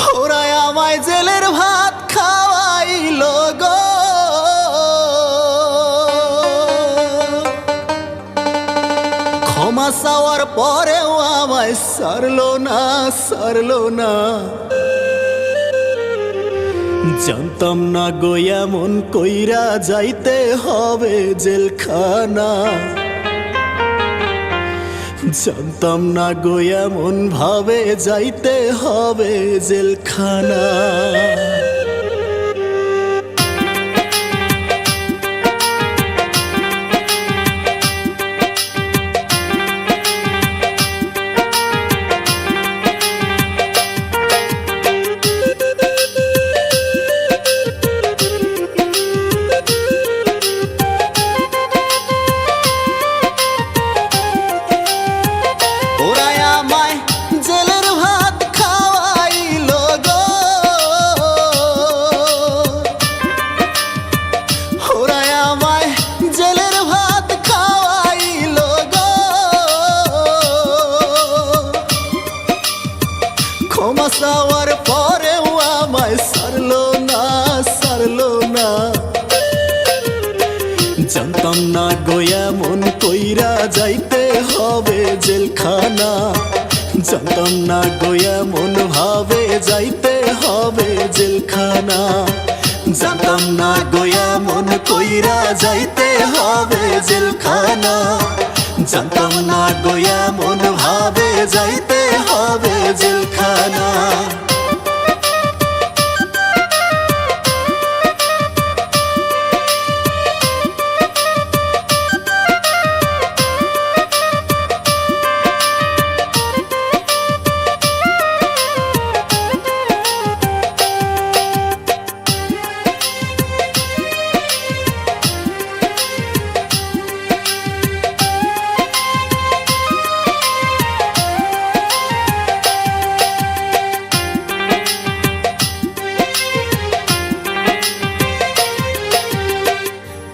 ওরাই আমায় জেলের ভাত খাওয়াইলো গো, ক্ষমা চাওয়ার পরেও আমায় সারলো না। জানতাম না গো এমন কইরা যাইতে হবে জেলখানা, জানতাম না গো এমন ভাবে যাইতে হবে জেলখানা। ক্ষমা চাওয়ার পরেও আমায় সারলো না। জানতাম না গো এমন কইরা যাইতে হবে জেলখানা, জানতাম না গো এমন ভাবে যাইতে হবে জেলখানা, জানতাম না গো এমন কইরা যাইতে হবে জেলখানা, জানতাম না গো এমন ভাবে যাইতে হবে জেলখানা।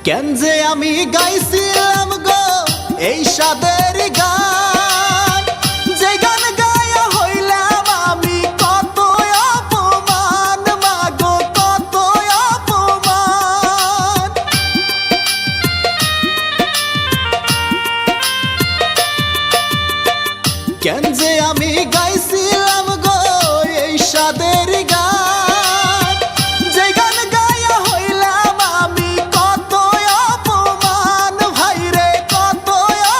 কেন যে আমি গাইছিলাম গো এই সাদের গান, যে গান গায়া হইলাম আমি কত অপমান মাগো কত অপমান। কেন যে আমি গাইছিলাম গো এই সাদের গান, যে গান গায়া হইলাম আমি কত অপমান ভাইরে কত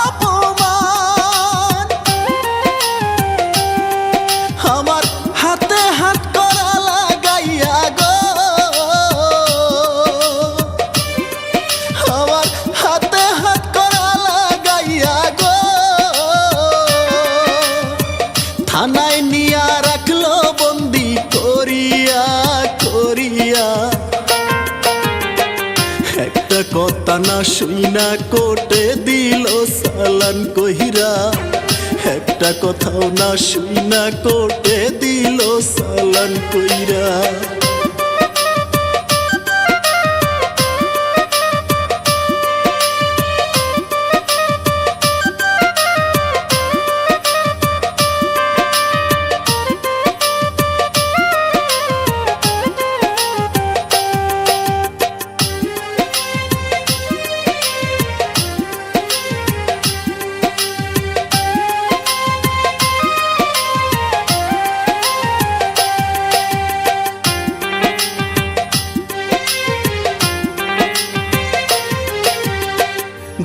অপমান। আমার হাতে হাত করা লাগাইয়া গো, আমার হাতে হাত করা লাগাইয়া গো, থানায় নিয়া রাখলো বন্দি করিয়া। একটা কথা না শুইনা কোর্টে দিল চালান কইরা, একটা কথাও না শুইনা কোর্টে দিল চালান কইরা।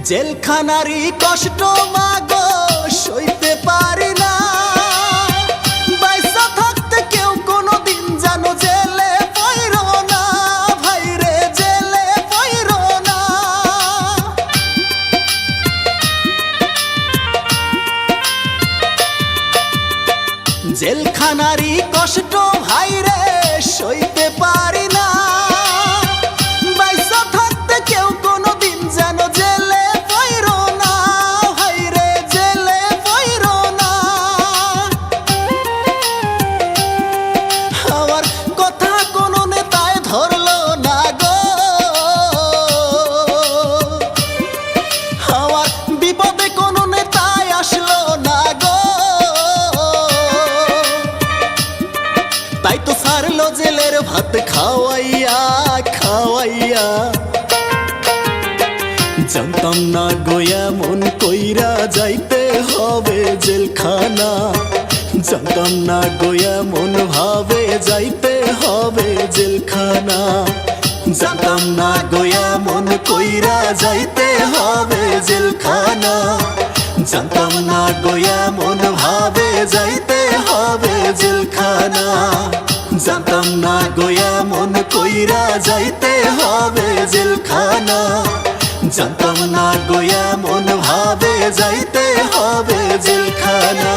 জেলখানারই কষ্ট মাগো সইতে পারি না, বাইসা থাকতে কেউ কোনোদিন জানো জেলে পইরো না ভাইরে জেলে পইরো না। জেলখানারই কষ্ট ভাইরে সইতে পারি না, বাইসা থাকতে কেউ কোনোদিন জানো জেলে পইরো না ভাইরে জেলে পইরো না। আমার কথা কোনো নেতায় ধরলো না গো, আমার বিপদে কোনো নেতায় আসলো না গো, তাই তো সারলো জেলের ভাত খাওয়াইয়া খাওয়াইয়া। জানতাম না গোয়া মন কইরা যাইতে হবে জেলখানা, জানতাম না গোয়া মন ভাবে যাইতে হবে জেলখানা, জানতাম না গোয়া মন কইরা যাইতে হবে জেলখানা, জানতাম না গোয়া মন ভাবে যাইতে হবে জেলখানা, জানতাম না গোয়া মন কইরা যাইতে হবে জেলখানা, জানতাম না গোয়া মন ভাবে যাইতে হবে জেলখানা।